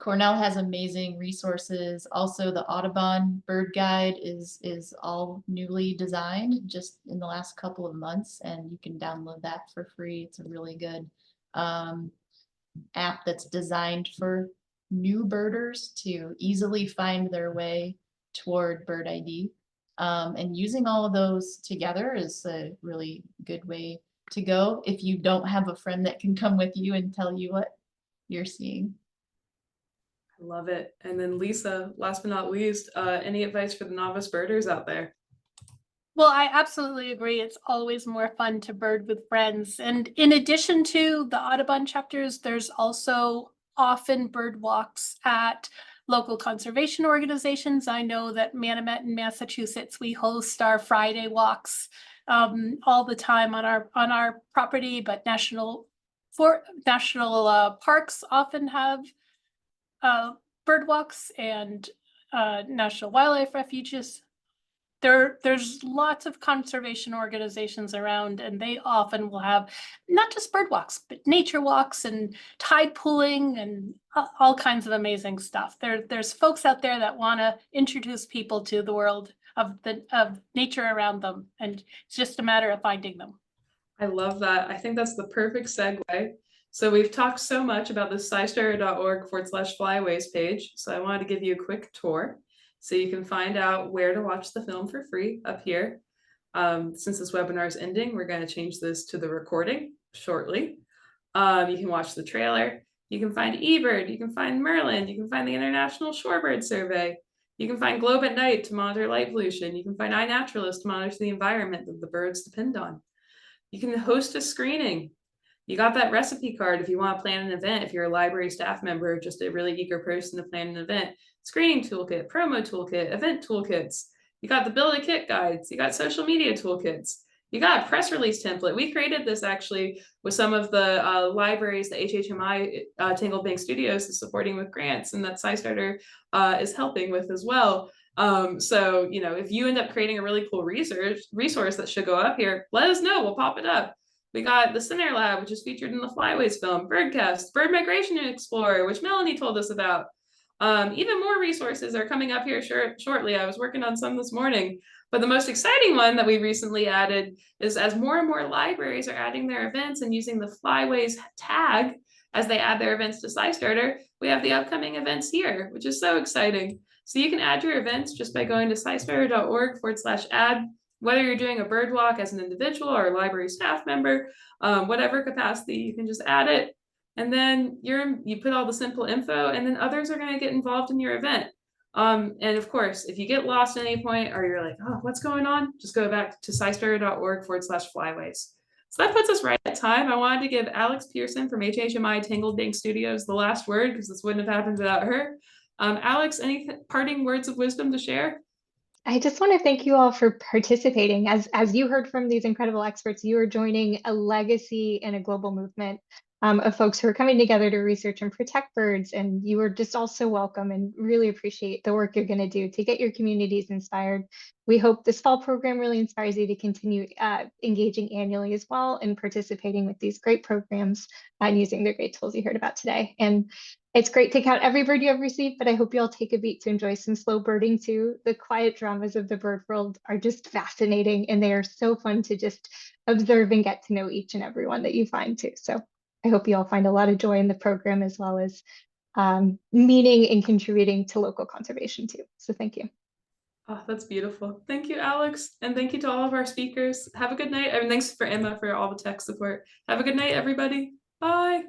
Cornell has amazing resources. Also, the Audubon Bird Guide is all newly designed just in the last couple of months, and you can download that for free. It's a really good app that's designed for new birders to easily find their way toward bird ID. And using all of those together is a really good way to go if you don't have a friend that can come with you and tell you what you're seeing. I love it. And then Lisa, last but not least, any advice for the novice birders out there? Well, I absolutely agree. It's always more fun to bird with friends. And in addition to the Audubon chapters, there's also often bird walks at local conservation organizations. I know that Manomet in Massachusetts, we host our Friday walks all the time on our property, but national parks often have bird walks, and national wildlife refuges. There's lots of conservation organizations around, and they often will have not just bird walks, but nature walks and tide pooling and all kinds of amazing stuff. There's folks out there that want to introduce people to the world of nature around them, and it's just a matter of finding them. I love that. I think that's the perfect segue. So we've talked so much about the SciStarter.org/flyways page. So I wanted to give you a quick tour so you can find out where to watch the film for free up here. Since this webinar is ending, we're going to change this to the recording shortly. You can watch the trailer. You can find eBird. You can find Merlin. You can find the International Shorebird Survey. You can find Globe at Night to monitor light pollution. You can find iNaturalist to monitor the environment that the birds depend on. You can host a screening. You got that recipe card if you want to plan an event, if you're a library staff member, or just a really eager person to plan an event. Screening toolkit, promo toolkit, event toolkits. You got the build a kit guides. You got social media toolkits. You got a press release template. We created this actually with some of the libraries that HHMI, Tangled Bank Studios, is supporting with grants, and that SciStarter is helping with as well. So, you know, if you end up creating a really cool resource that should go up here, let us know. We'll pop it up. We got the Center Lab, which is featured in the Flyways film, Birdcast, Bird Migration Explorer, which Melanie told us about. Even more resources are coming up here shortly. I was working on some this morning. But the most exciting one that we recently added is as more and more libraries are adding their events and using the Flyways tag as they add their events to SciStarter, we have the upcoming events here, which is so exciting. So you can add your events just by going to scistarter.org/add, whether you're doing a bird walk as an individual or a library staff member, whatever capacity, you can just add it. And then you put all the simple info, and then others are going to get involved in your event. And of course, if you get lost at any point or you're like, oh, what's going on? Just go back to scistarter.org/flyways. So that puts us right at time. I wanted to give Alex Pearson from HHMI Tangled Bank Studios the last word, because this wouldn't have happened without her. Alex, any parting words of wisdom to share? I just want to thank you all for participating. As you heard from these incredible experts, you are joining a legacy and a global movement of folks who are coming together to research and protect birds. And you are just all so welcome, and really appreciate the work you're going to do to get your communities inspired. We hope this fall program really inspires you to continue engaging annually as well and participating with these great programs and using the great tools you heard about today. And it's great to count every bird you have received, but I hope you all take a beat to enjoy some slow birding too. The quiet dramas of the bird world are just fascinating, and they are so fun to just observe and get to know each and every one that you find too. So I hope you all find a lot of joy in the program, as well as meaning in contributing to local conservation too. So thank you. Oh, that's beautiful. Thank you, Alex. And thank you to all of our speakers. Have a good night. And thanks for Emma for all the tech support. Have a good night, everybody. Bye.